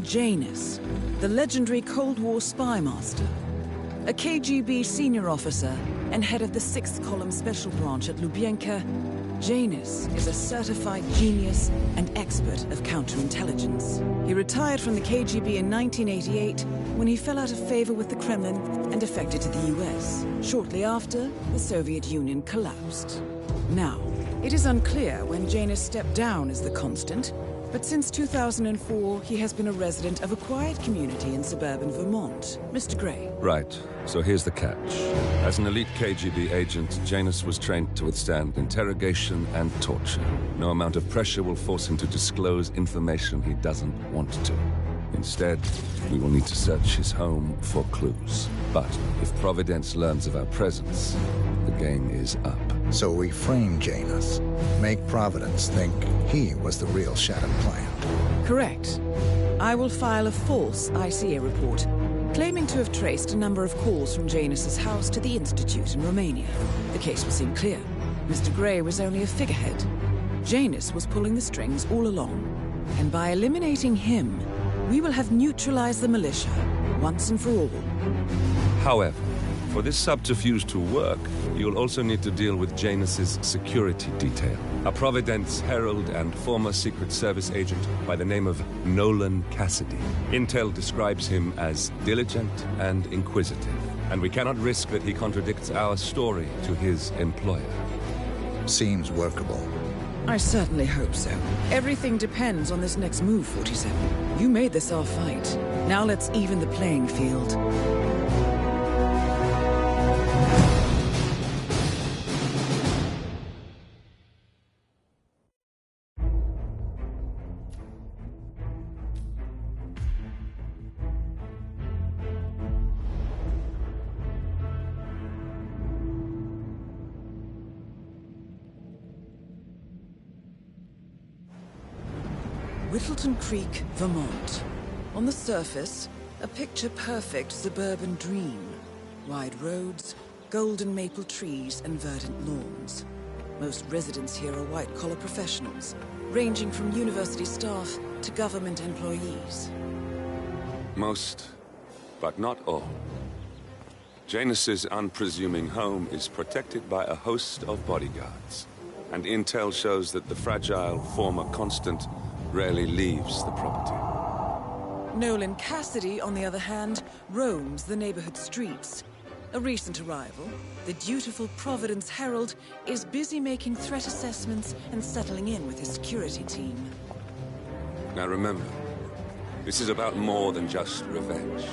Janus, the legendary Cold War spy master, a KGB senior officer and head of the 6th Column Special Branch at Lubyanka. Janus is a certified genius and expert of counterintelligence. He retired from the KGB in 1988 when he fell out of favor with the Kremlin and defected to the US. Shortly after, the Soviet Union collapsed. Now, it is unclear when Janus stepped down as the constant, but since 2004, he has been a resident of a quiet community in suburban Vermont. Mr. Gray. Right. So here's the catch. As an elite KGB agent, Janus was trained to withstand interrogation and torture. No amount of pressure will force him to disclose information he doesn't want to. Instead, we will need to search his home for clues. But if Providence learns of our presence, the game is up. So we frame Janus, make Providence think he was the real shattered plant. Correct. I will file a false ICA report, claiming to have traced a number of calls from Janus's house to the Institute in Romania. The case will seem clear. Mr. Gray was only a figurehead. Janus was pulling the strings all along. And by eliminating him, we will have neutralized the militia, once and for all. However, for this subterfuge to work, you'll also need to deal with Janus's security detail. A Providence herald and former Secret Service agent by the name of Nolan Cassidy. Intel describes him as diligent and inquisitive, and we cannot risk that he contradicts our story to his employer. Seems workable. I certainly hope so. Everything depends on this next move, 47. You made this our fight. Now let's even the playing field. Whittleton Creek, Vermont. On the surface, a picture-perfect suburban dream. Wide roads, golden maple trees, and verdant lawns. Most residents here are white-collar professionals, ranging from university staff to government employees. Most, but not all. Janus's unpresuming home is protected by a host of bodyguards, and intel shows that the fragile former constant rarely leaves the property. Nolan Cassidy, on the other hand, roams the neighborhood streets. A recent arrival, the dutiful Providence Herald is busy making threat assessments and settling in with his security team. Now remember, this is about more than just revenge.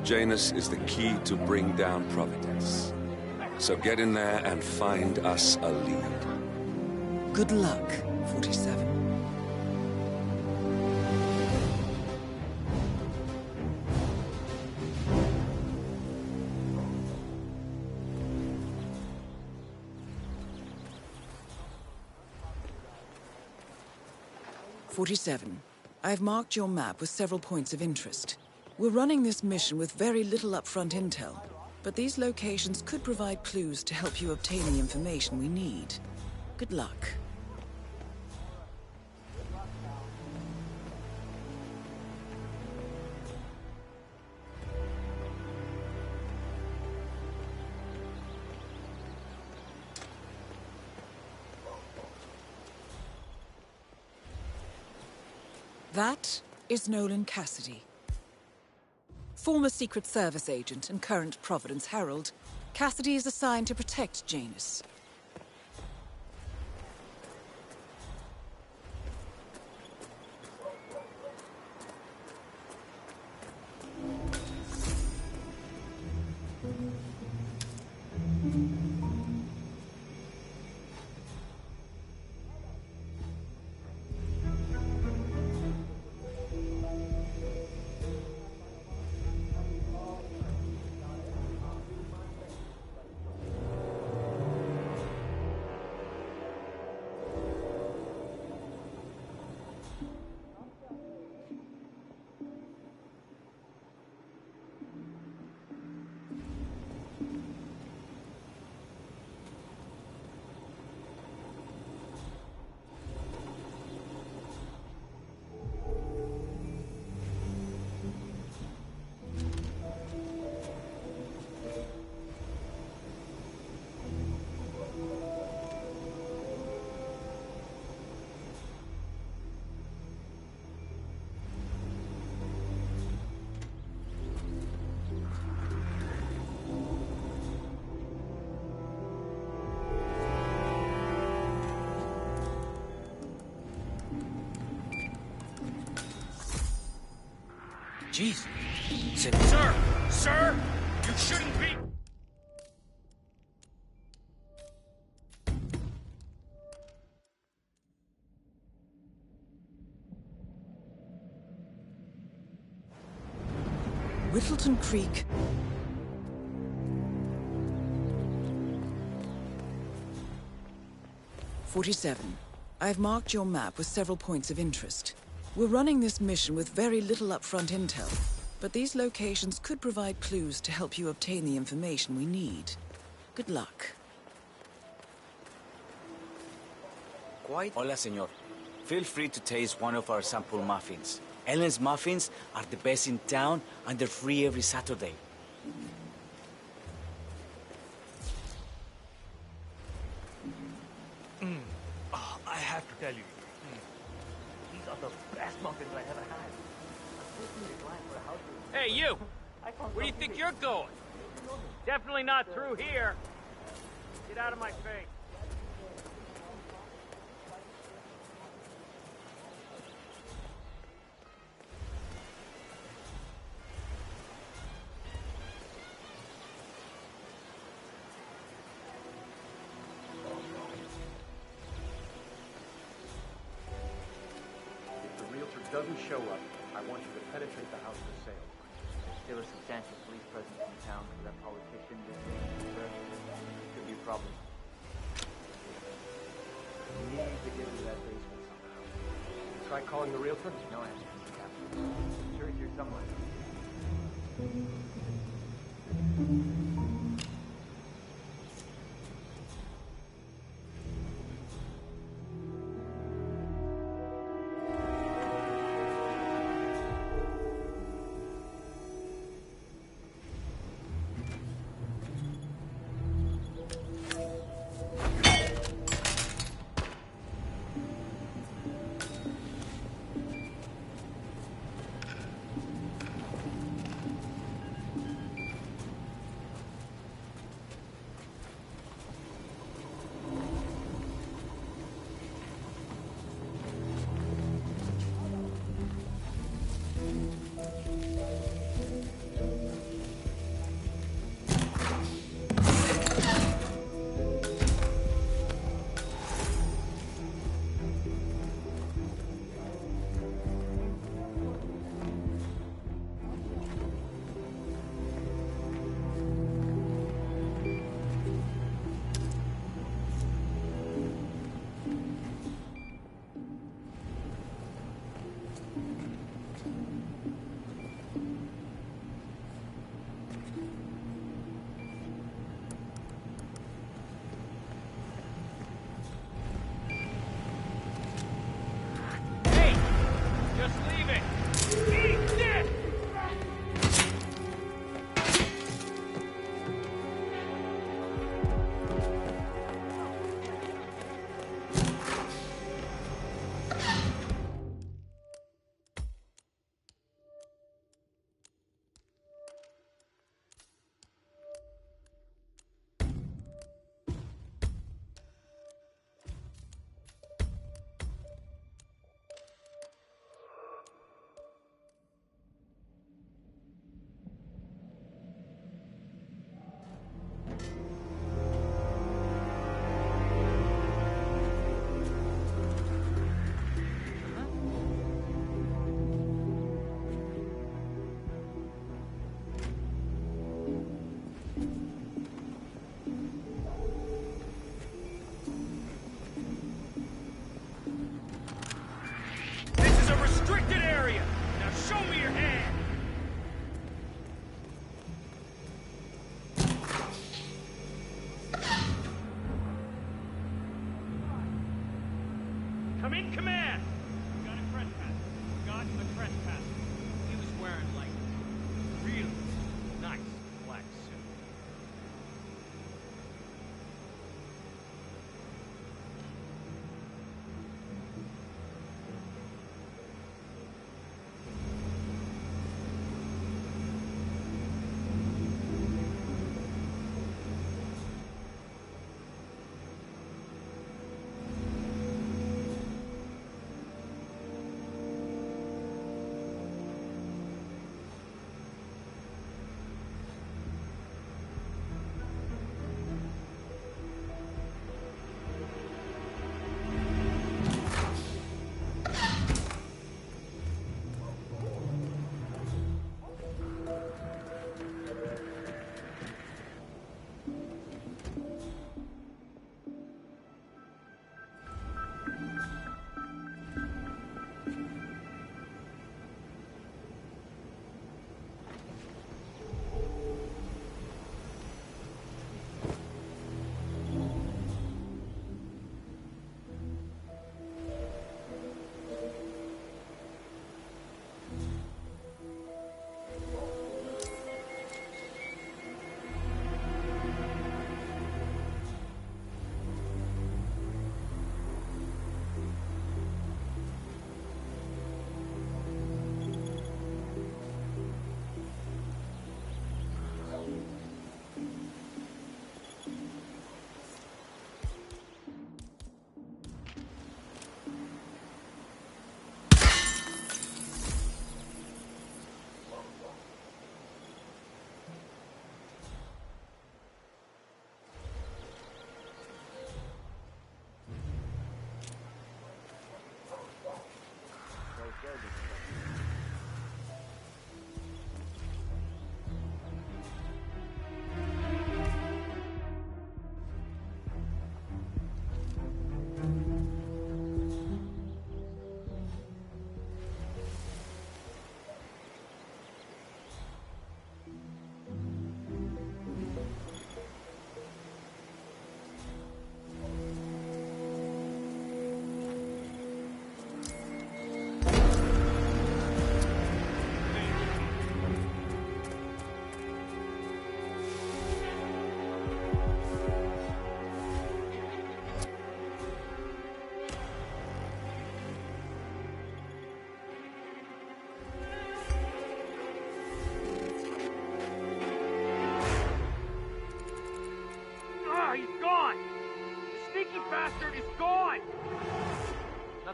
Janus is the key to bring down Providence. So get in there and find us a lead. Good luck, 47. I've marked your map with several points of interest. We're running this mission with very little upfront intel, but these locations could provide clues to help you obtain the information we need. Good luck. That is Nolan Cassidy. Former Secret Service agent and current Providence Herald, Cassidy is assigned to protect Janus. Jeez. Sir! Sir! You shouldn't be... Whittleton Creek. "47. I've marked your map with several points of interest. We're running this mission with very little upfront intel, but these locations could provide clues to help you obtain the information we need. Good luck." Hola, señor. Feel free to taste one of our sample muffins. Ellen's muffins are the best in town, and they're free every Saturday. Oh, I have to tell you. These are the best muffins I ever had. Hey, you! Where do you think you're going? Definitely not through here. Get out of my face. Doesn't show up, I want you to penetrate the house for sale. There was substantial police presence in town for that politician this week, sir. Could be a problem. We need to get into that basement somehow. Try calling the realtor? No answer, Mr. Captain. Sure he's here somewhere.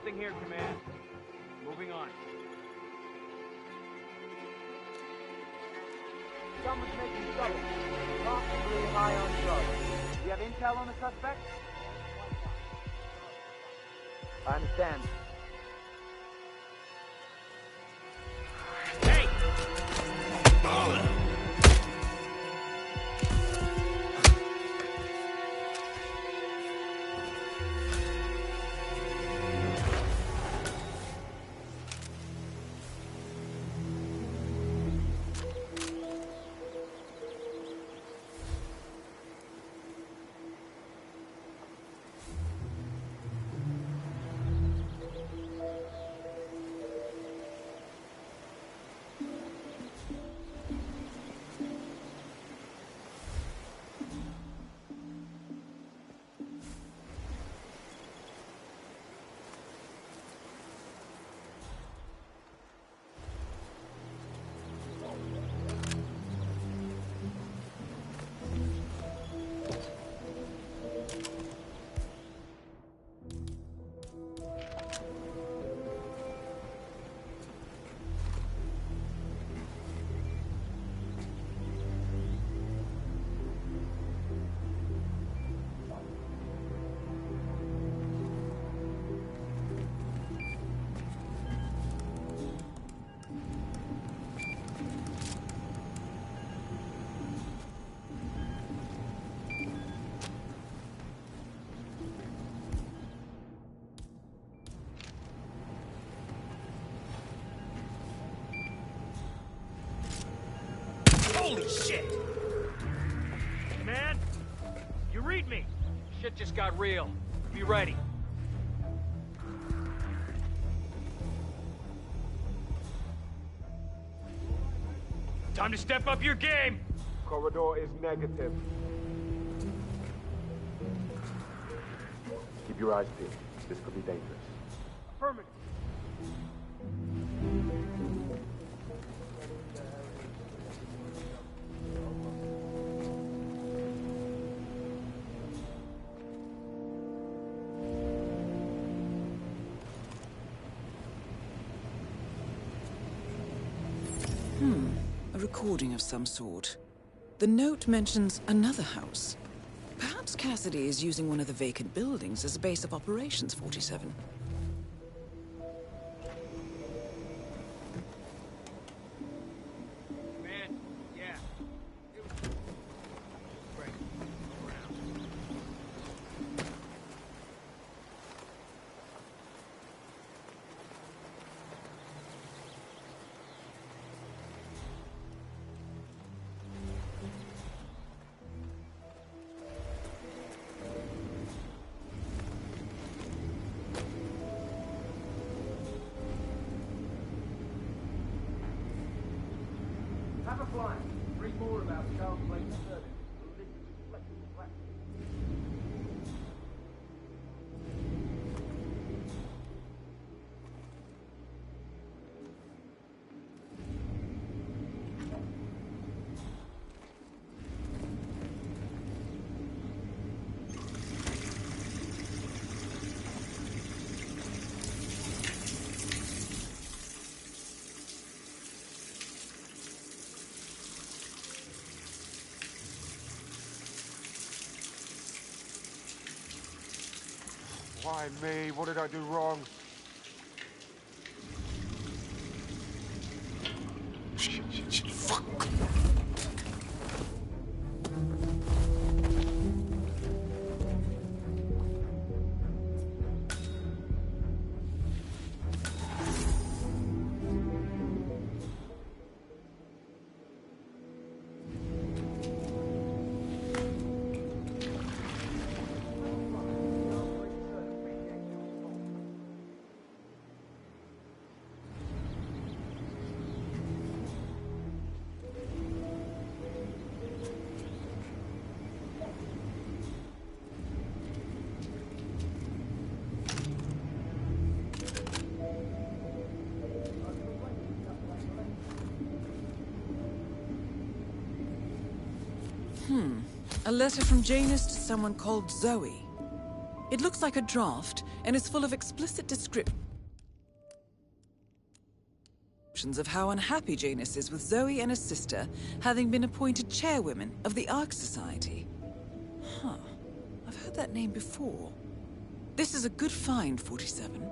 Nothing here, Command. Moving on. Someone's making trouble. Possibly high on drugs. Do you have intel on the suspect? I understand. Hey! Holy shit! Man, you read me. Shit just got real. Be ready. Time to step up your game. Corridor is negative. Keep your eyes peeled. This could be dangerous. Affirmative. A recording of some sort. The note mentions another house. Perhaps Cassidy is using one of the vacant buildings as a base of operations, 47. Man, yeah. Great. Have a fly. Read more about child plate service. This is flexible plastic. Why me? What did I do wrong? Shit, fuck. A letter from Janus to someone called Zoe. It looks like a draft and is full of explicit description. of how unhappy Janus is with Zoe and his sister having been appointed chairwomen of the Ark Society. Huh. I've heard that name before. This is a good find, 47.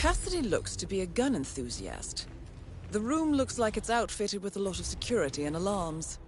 Cassidy looks to be a gun enthusiast. The room looks like it's outfitted with a lot of security and alarms.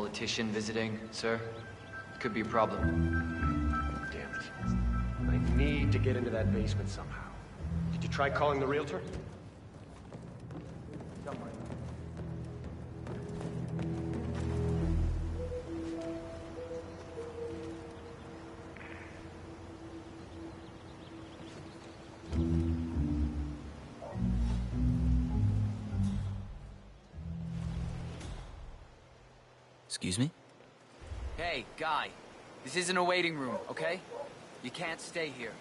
politician visiting, sir. Could be a problem. Damn it. I need to get into that basement somehow. Did you try calling the realtor? Excuse me? Hey, guy. This isn't a waiting room, okay? You can't stay here.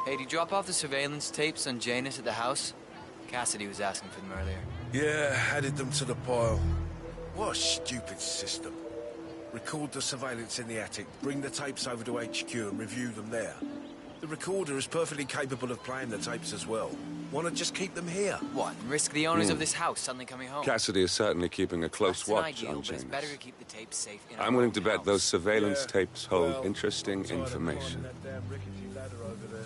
Hey, did you drop off the surveillance tapes on Janus at the house? Cassidy was asking for them earlier. Yeah, added them to the pile. What a stupid system. Record the surveillance in the attic, bring the tapes over to HQ and review them there. The recorder is perfectly capable of playing the tapes as well. Why not just keep them here? What, and risk the owners of this house suddenly coming home? Cassidy is certainly keeping a close That's watch ideal, on but it's Janus. better to keep the tapes safe in I'm our willing own to bet house. those surveillance Yeah, tapes hold well, interesting I'm tired of information. climbing that damn rickety ladder over there.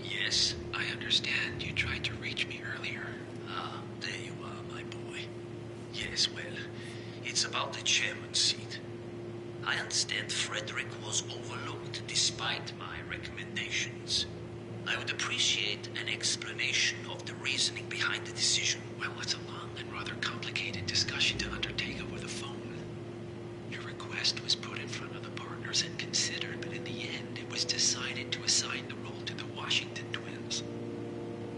Yes, I understand. You tried to reach me earlier. Ah, there you are, my boy. Yes, well, it's about the chairman's seat. I understand Frederick was overlooked despite my recommendations. I would appreciate an explanation of the reasoning behind the decision. Well, it's a long and rather complicated discussion to undertake over the phone. Your request was put in front of the partners and considered, but in the end, it was decided to assign the role to the Washington twins.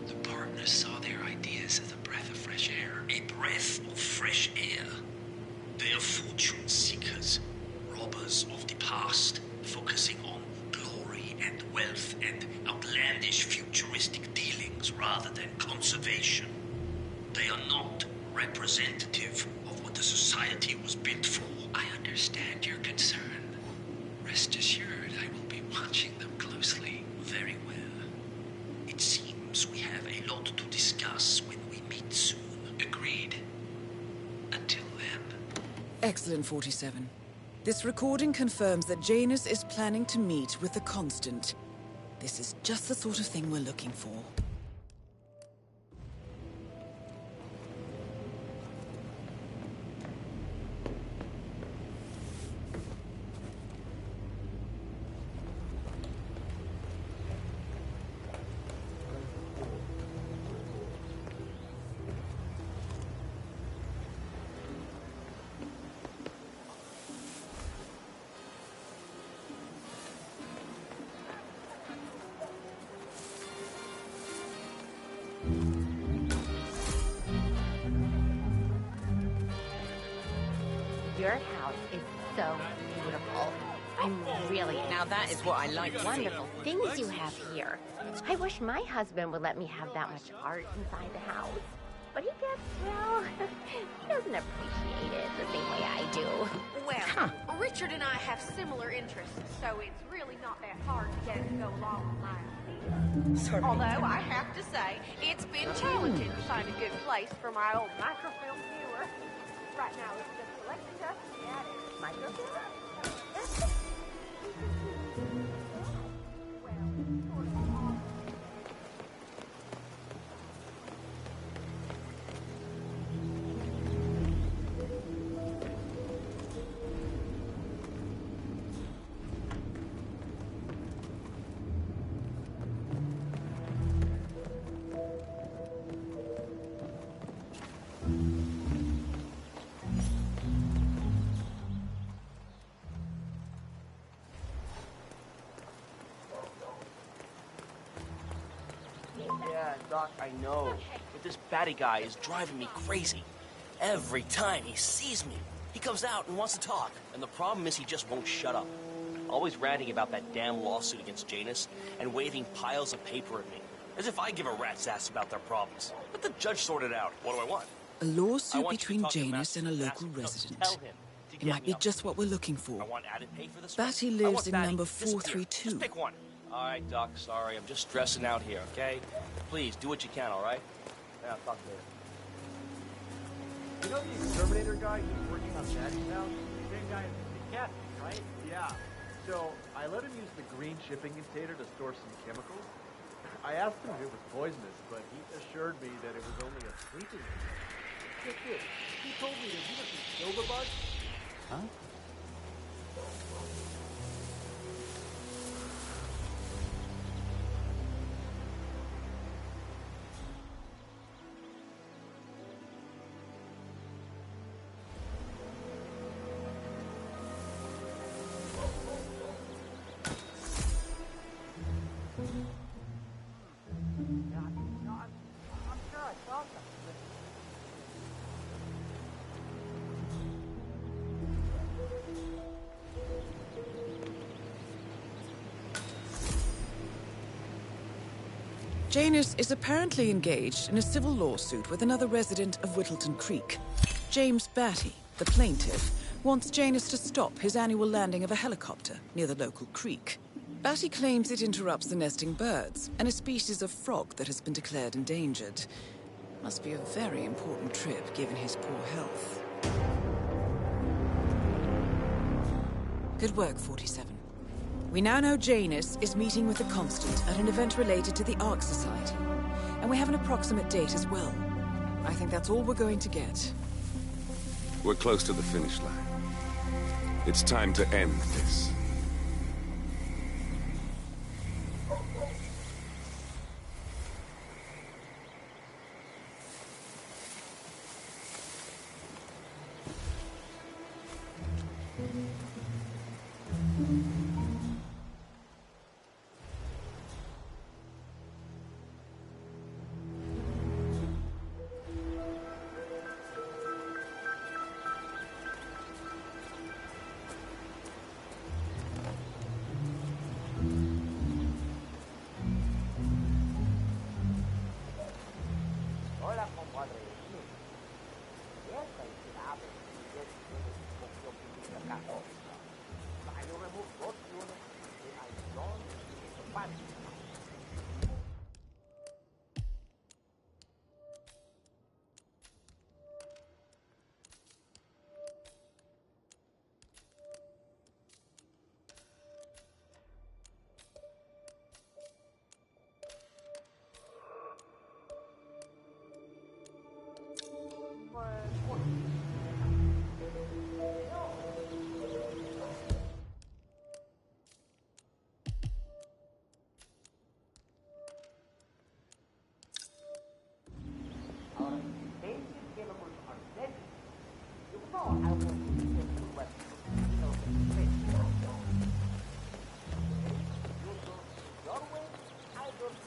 The partners saw their ideas as a breath of fresh air. A breath of fresh air. They are fortune seekers, robbers of the past, focusing on glory and wealth and outlandish futuristic dealings rather than conservation. They are not representative of what the society was built for. I understand your concern. Rest assured, I will be watching them closely. Very well. It seems we have a lot to discuss when we meet soon. Agreed. Until then. Excellent, 47. This recording confirms that Janus is planning to meet with the Constant. This is just the sort of thing we're looking for. Your house is so beautiful. I'm really Now that is what I like to see. wonderful things you have here. I wish my husband would let me have that much art inside the house. But he gets, well, he doesn't appreciate it the same way I do. Well, Richard and I have similar interests, so it's really not that hard to get him to go along with mine. Although, I have to say, it's been challenging to find a good place for my old microfilm viewer. Right now, it's just selecting us at it. Microfilm? Yeah, Doc, I know. But this batty guy is driving me crazy. Every time he sees me, he comes out and wants to talk. And the problem is he just won't shut up. Always ranting about that damn lawsuit against Janus and waving piles of paper at me. As if I give a rat's ass about their problems. Let the judge sort it out. What do I want? A lawsuit between Janus and a local resident. It might be just what we're looking for. I want added pay for this Batty one. I lives want in Batty. number Disappear. 432. Just pick one. All right, Doc, sorry. I'm just stressing out here, okay? Please, do what you can, all right? Yeah, I'll talk later. You know the exterminator guy who's working on Daddy's house? Same guy as the captain, right? Yeah. So, I let him use the green shipping container to store some chemicals. I asked him if it was poisonous, but he assured me that it was only a sleeping pill. Get this. He told me that he doesn't kill the bug. Huh? Janus is apparently engaged in a civil lawsuit with another resident of Whittleton Creek. James Batty, the plaintiff, wants Janus to stop his annual landing of a helicopter near the local creek. Batty claims it interrupts the nesting birds and a species of frog that has been declared endangered. Must be a very important trip given his poor health. Good work, 47. We now know Janus is meeting with the Constant at an event related to the Ark Society. And we have an approximate date as well. I think that's all we're going to get. We're close to the finish line. It's time to end this.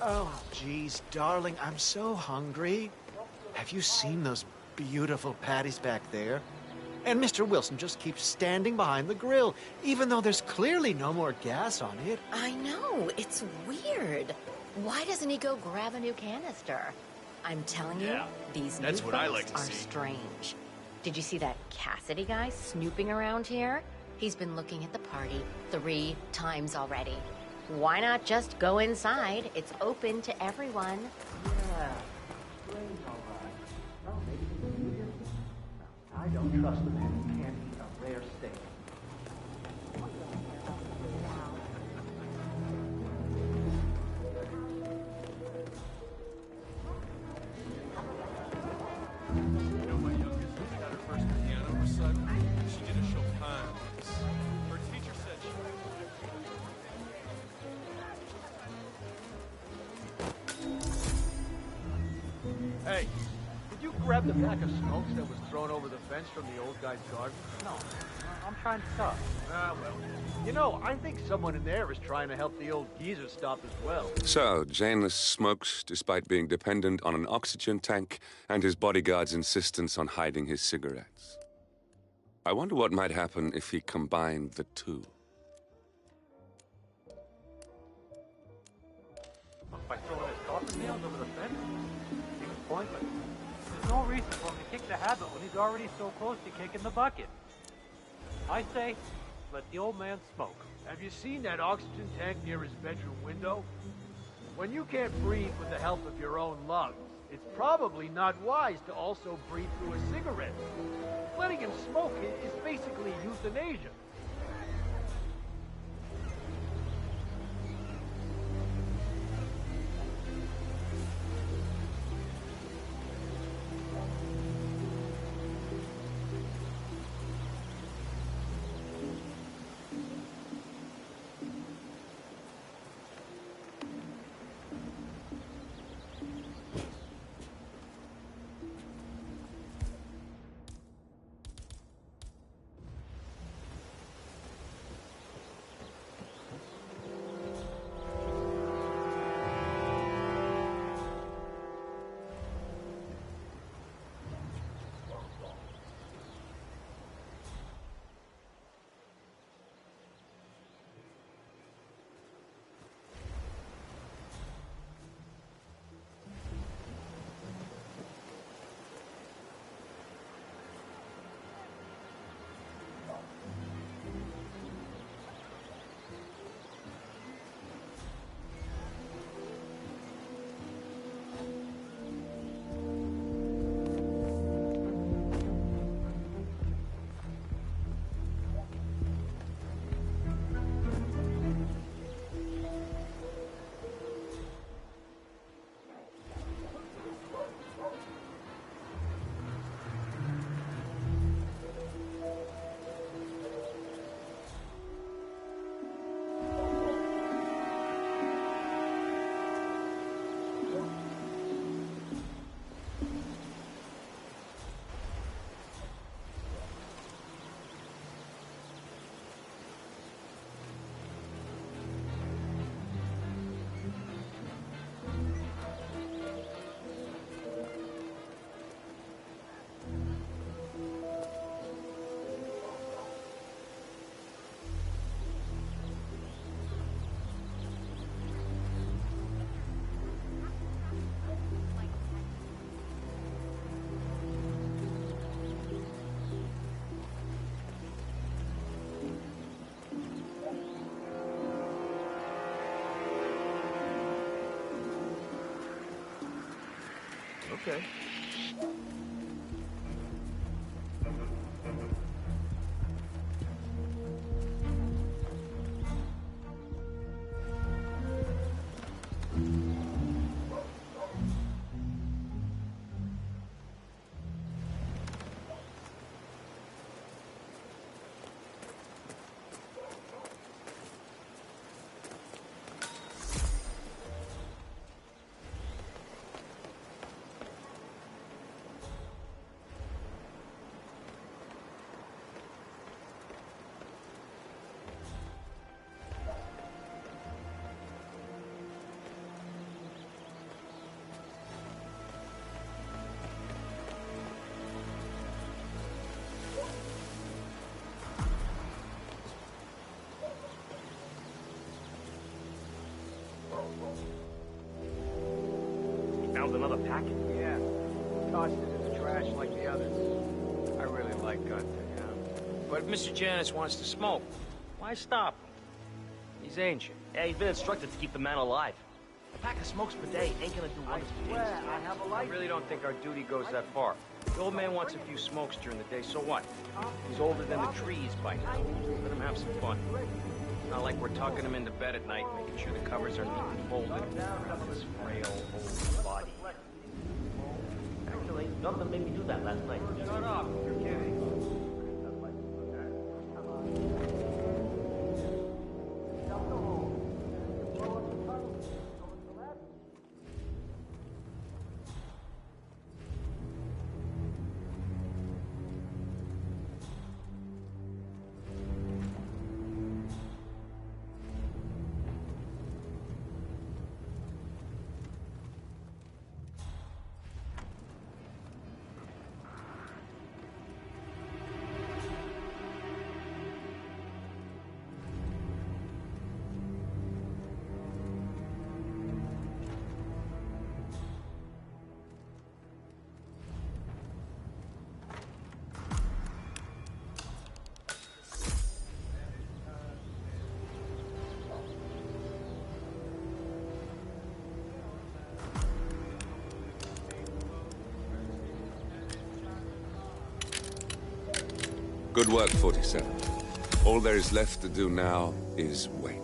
Oh, geez, darling, I'm so hungry. Have you seen those beautiful patties back there? And Mr. Wilson just keeps standing behind the grill, even though there's clearly no more gas on it. I know, it's weird. Why doesn't he go grab a new canister? I'm telling you, these that's new what I folks like to are see. strange. Did you see that Cassidy guy snooping around here? He's been looking at the party 3 times already. Why not just go inside? It's open to everyone. Yeah, strange, all right. Well, maybe he's new here. No, I don't trust the man who can't eat a rare steak. You know, my youngest got her first piano recital. She did a Chopin piece. Her teacher said she... Hey, did you grab the pack of smokes that was thrown over the fence from the old guy's garden? No, I'm trying to stop. Ah, well. You know, I think someone in there is trying to help the old geezer stop as well. So, Janus smokes despite being dependent on an oxygen tank and his bodyguard's insistence on hiding his cigarettes. I wonder what might happen if he combined the two. By throwing his coffin nails over the fence? Seems pointless. There's no reason for him to kick the habit when he's already so close to kicking the bucket. I say, let the old man smoke. Have you seen that oxygen tank near his bedroom window? When you can't breathe with the help of your own lungs, it's probably not wise to also breathe through a cigarette. Letting him smoke is basically euthanasia. Okay. Mailed another packet? Yeah. Tossed it in the trash like the others. I really like Gunther, yeah. But if Mr. Janus wants to smoke, why stop him? He's ancient. Yeah, he's been instructed to keep the man alive. A pack of smokes per day ain't gonna do wonders for Jesus. I have a I life. really don't think our duty goes that far. The old man wants a few smokes during the day, so what? He's older than the trees by now. Let him have some fun. It's not like we're tucking him into bed at night, making sure the covers are neatly folded around his frail old body. Actually, Jonathan made me do that last night. Shut up, you're kidding. Good work, 47. All there is left to do now is wait.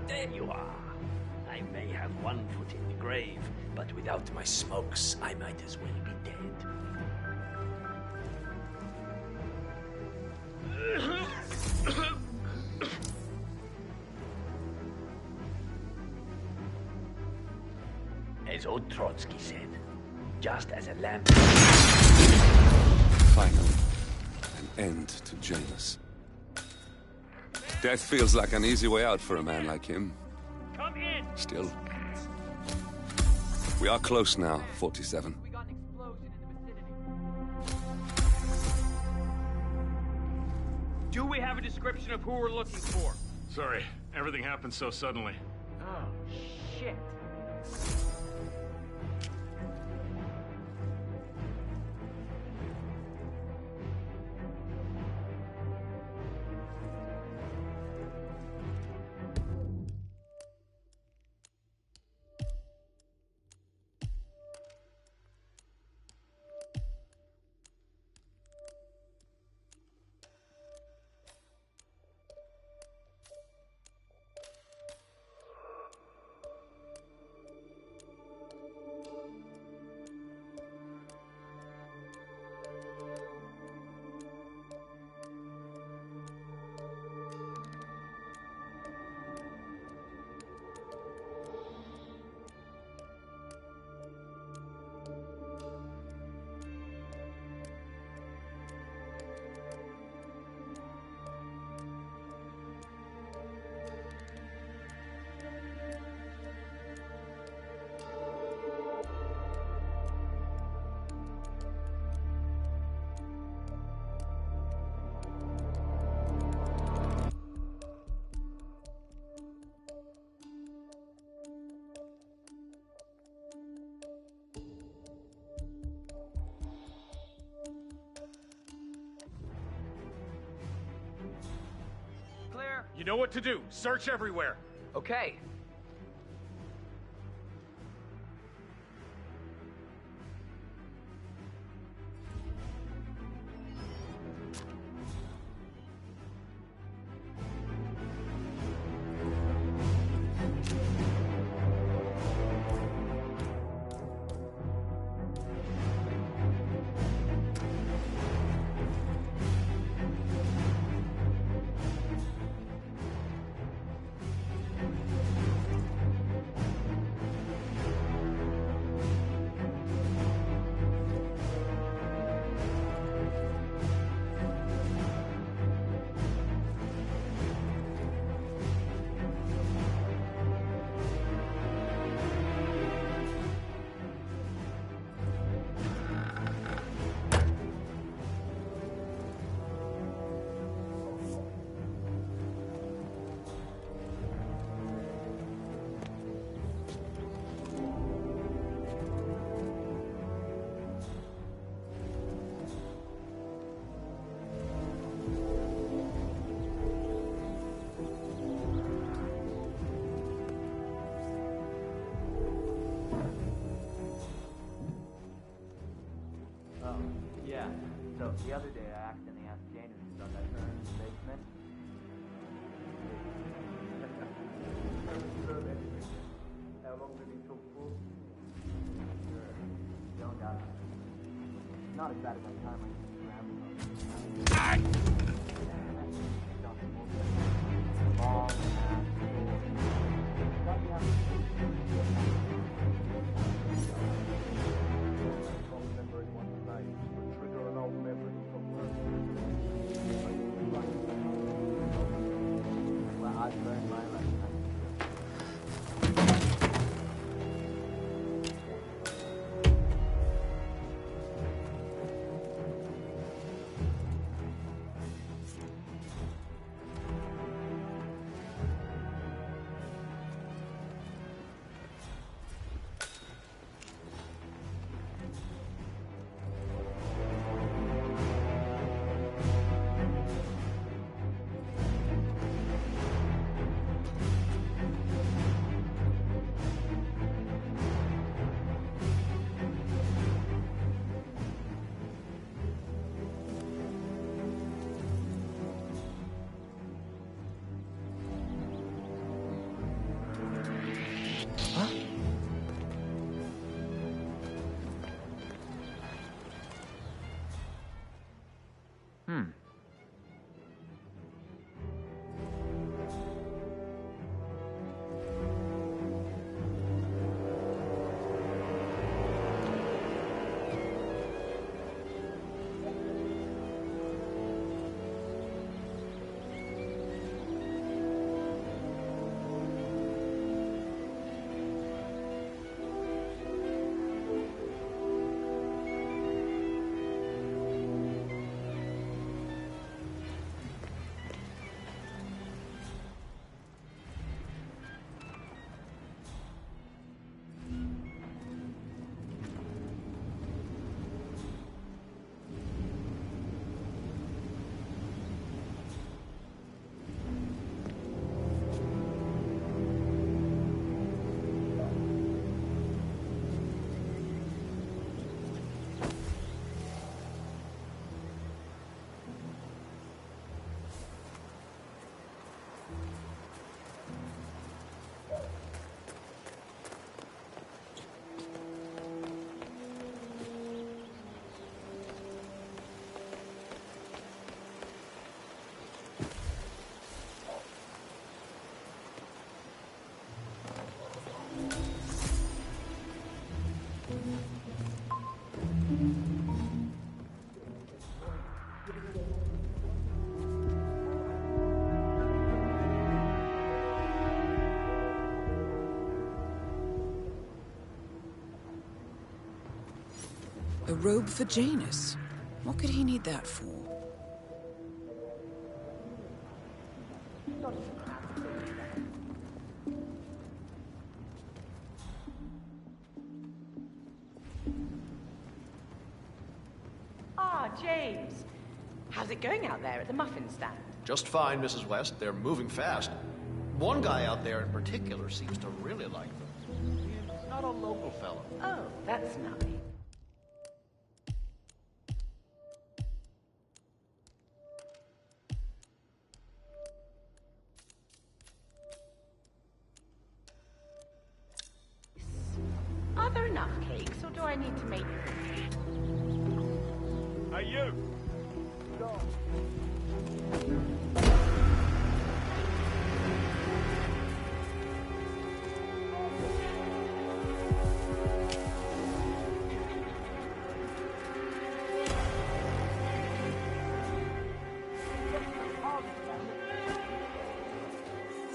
There you are. I may have one foot in the grave, but without my smokes, I might as well be dead. As old Trotsky said, just as a lamp... Finally, an end to Janus. Death feels like an easy way out for a man like him. Come in! Still. We are close now, 47. We got an explosion in the vicinity. Do we have a description of who we're looking for? Sorry, everything happened so suddenly. Oh, shit. You know what to do. Search everywhere. Okay. Oh, yeah. So the other day I accidentally asked Jane if she's on that urn in the basement. How long did he talk for? Sure. Don't doubt it. Not as bad as that time I used to grab him. Long trigger an old memory from work. Well, I've learned my lesson. A robe for Janus. What could he need that for? Ah, James. How's it going out there at the muffin stand? Just fine, Mrs. West. They're moving fast. One guy out there in particular seems to really like them. He's not a local fellow. Oh, that's nice. Are there enough cakes, or do I need to make... Hey, you! Go.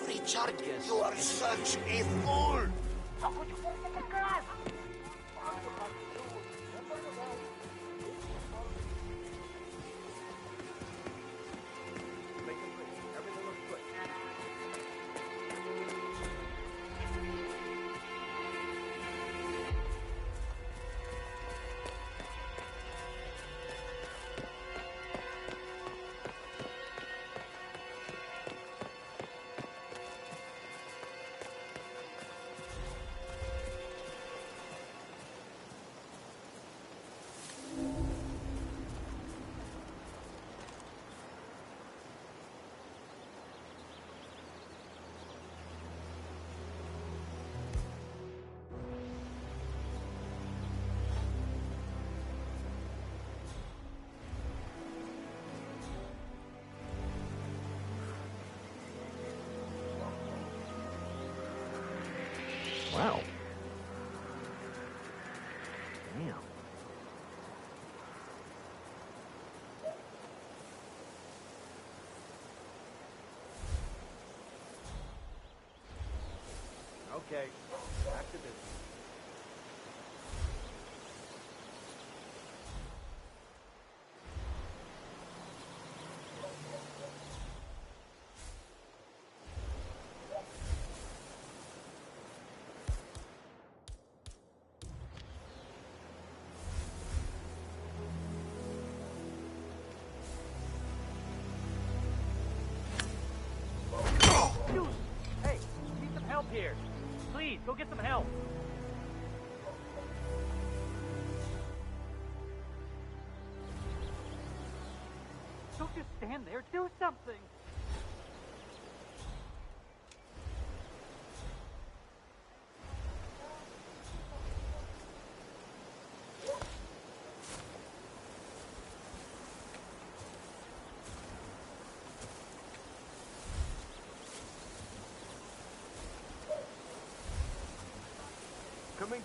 Richard, you are such a fool! Okay, back to business. Hey, need some help here. Please, go get some help. Don't just stand there. Do something.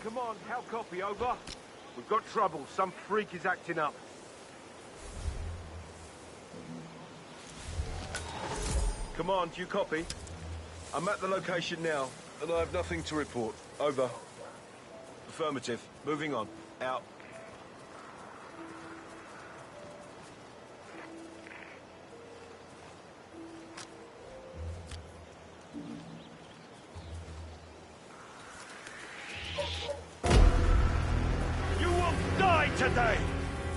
Come on. How copy, over? We've got trouble. Some freak is acting up. Command, do you copy? I'm at the location now, and I have nothing to report. Over. Affirmative. Moving on. Out. You will die today!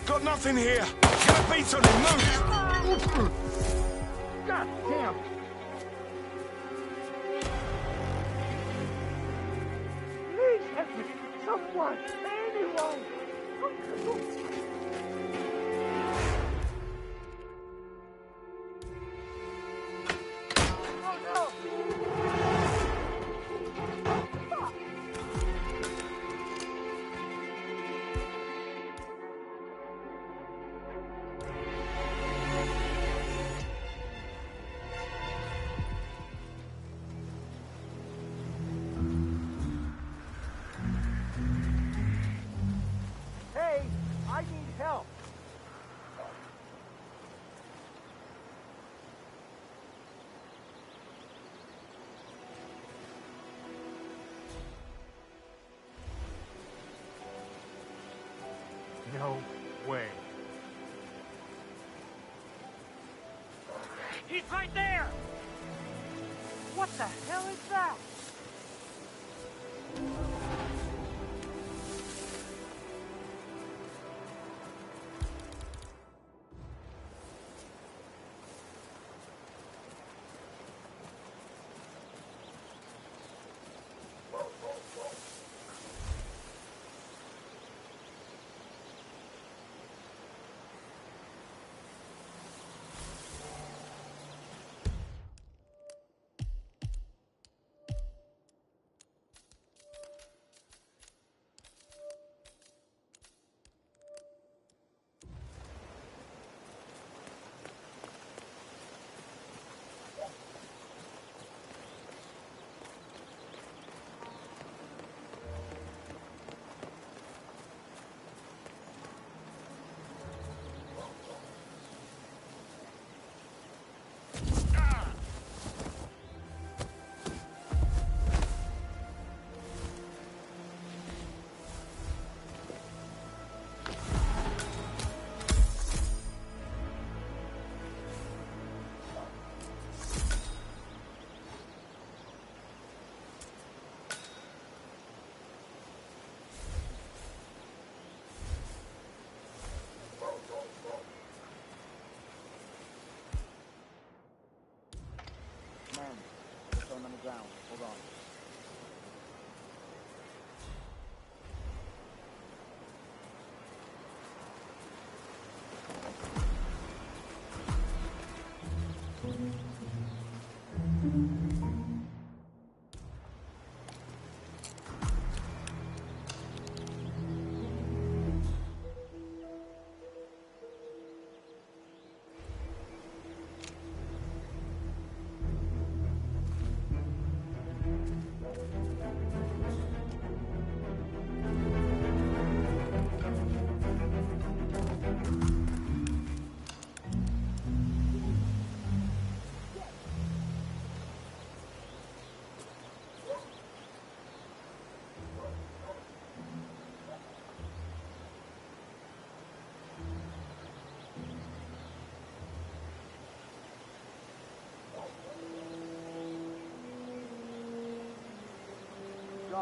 Got nothing here! Get a beat on him, move! God damn! Please help me! Someone! Anyone! Oh no! Hey, I need help. No way. He's right there! What the hell is that?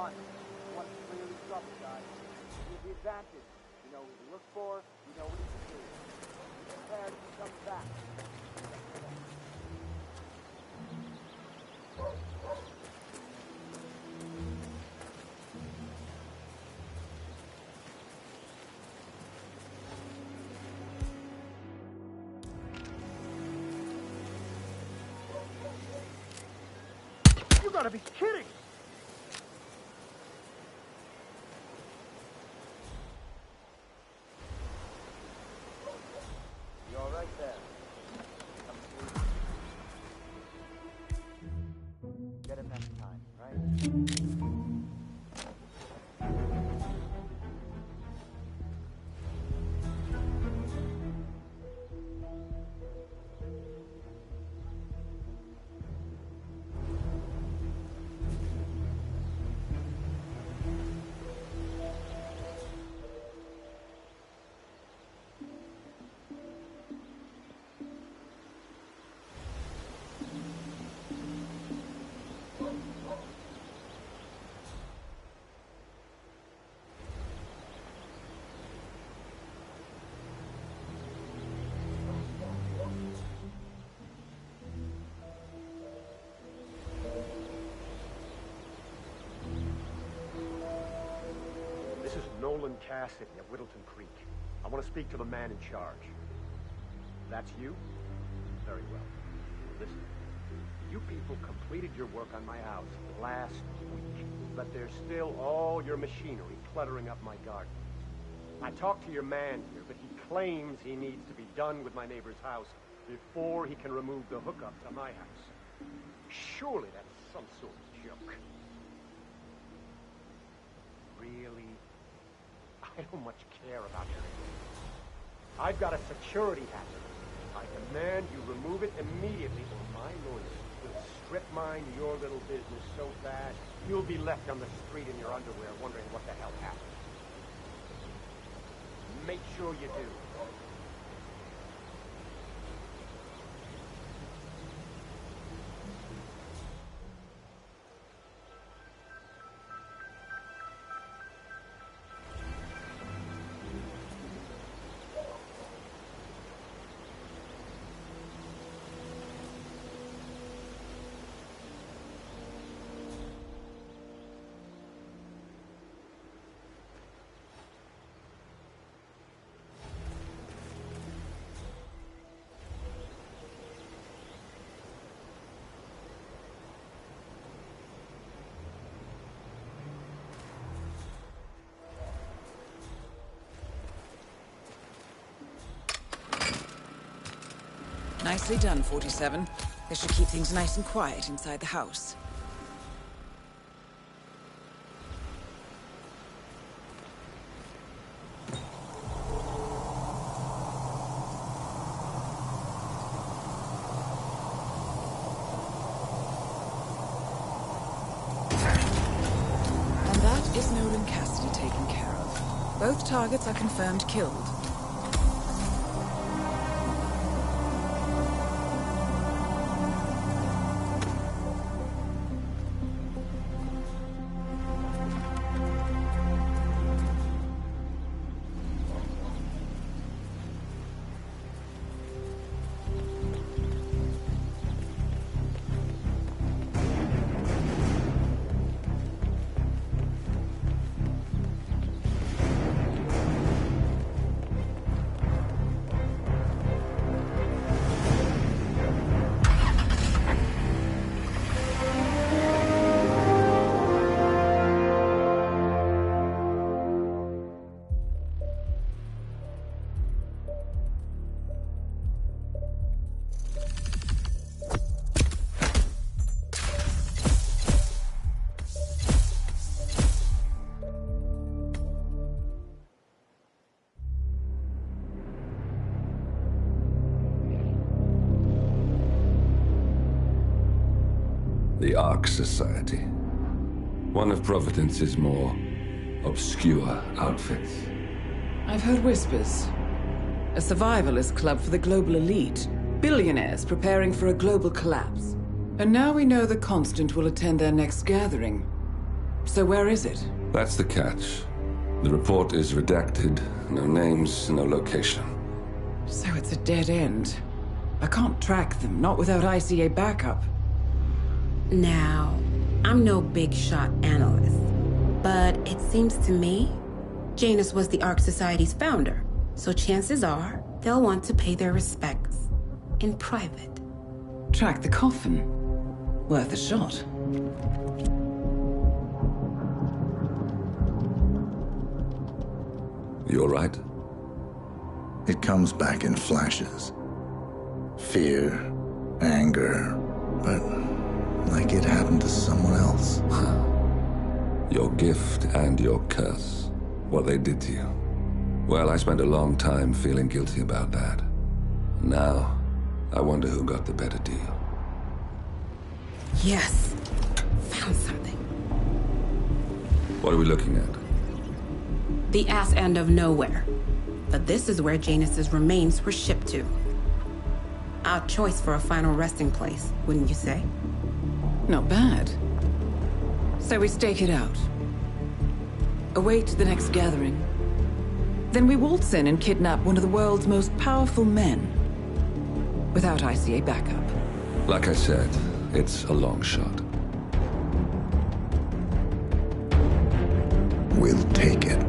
on. What's really trouble, guys? You have the advantage. You know who to look for, you know what to do. Be prepared if he comes back. You gotta be kidding! You all right there? Come through. Get him next time, right? This is Nolan Cassidy at Whittleton Creek. I want to speak to the man in charge. That's you? Very well. Listen, you people completed your work on my house last week, but there's still all your machinery cluttering up my garden. I talked to your man here, but he claims he needs to be done with my neighbor's house before he can remove the hookup to my house. Surely that's some sort of joke. Really? I don't much care about anything. I've got a security hazard. I demand you remove it immediately, or my lawyer will strip mine your little business so bad you'll be left on the street in your underwear wondering what the hell happened. Make sure you do. Nicely done, 47. This should keep things nice and quiet inside the house. And that is Nolan Cassidy taken care of. Both targets are confirmed killed. The Ark Society. One of Providence's more obscure outfits. I've heard whispers. A survivalist club for the global elite. Billionaires preparing for a global collapse. And now we know the Constant will attend their next gathering. So where is it? That's the catch. The report is redacted. No names, no location. So it's a dead end. I can't track them, not without ICA backup. Now, I'm no big shot analyst, but it seems to me Janus was the Ark Society's founder, so chances are they'll want to pay their respects in private. Track the coffin. Worth a shot. You all right? It comes back in flashes. Fear, anger, but like it happened to someone else. Your gift and your curse. What they did to you. Well, I spent a long time feeling guilty about that. Now, I wonder who got the better deal. Yes. Found something. What are we looking at? The ass end of nowhere. But this is where Janus's remains were shipped to. Our choice for a final resting place, wouldn't you say? Not bad. So we stake it out. Await the next gathering. Then we waltz in and kidnap one of the world's most powerful men. Without ICA backup. Like I said, it's a long shot. We'll take it.